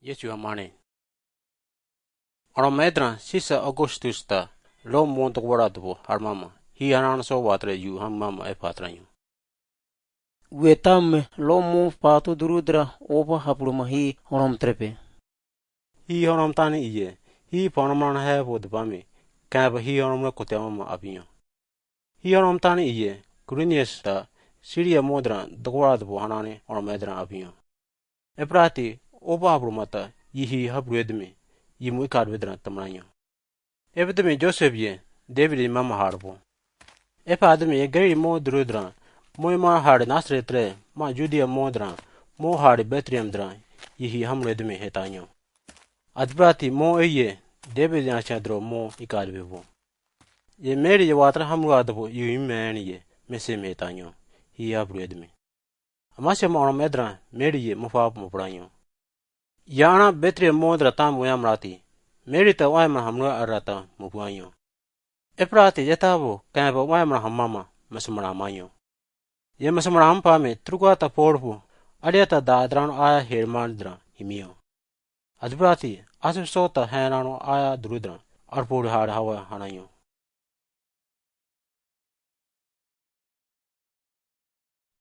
Yesua mane. Medran sisa Augustus ta lo monto guardabo armama. Hi anan so watre yu hammama e patranyo. Wetam lo mo patu durudra opa hapluma hi honom trepe. Hi honom tani iye. Hi ponoman he bodbami. Kaba hi honom kotemama abinyo. Hi honom tani iye. Grunies ta Syria modran dogwardabo hanane medran abinyo. Eprati opa haplumata yihi habruedme. Yimu ikadvedran tamranyo. Ebedme Joseph ye David mama harbo. Epa adme ye gari mo durudran. Moi ma hari Nasretre ma Judea modran. Mo hari Bethlehem dran. Yihi hamredme hetanyo. Adbrati mo eye David yachadro mo ikadvevo. Ye Mary ye watra hamradabo yimani ye mesem hetanyo. Hi habredme. Amasya ma medran Mary ye mufap mopranyo. Yana Bethlehem modra tam yamrati. Mary ta waima hamra arata mupuanyo. Eprati yetabo kamba waima hamama masumara manyo. Ye masumara hampame trugata porfu aliata dadran aya hermandra himio. Adbrati asip sota hanano aya drudran arpuri hada hawa hananyo.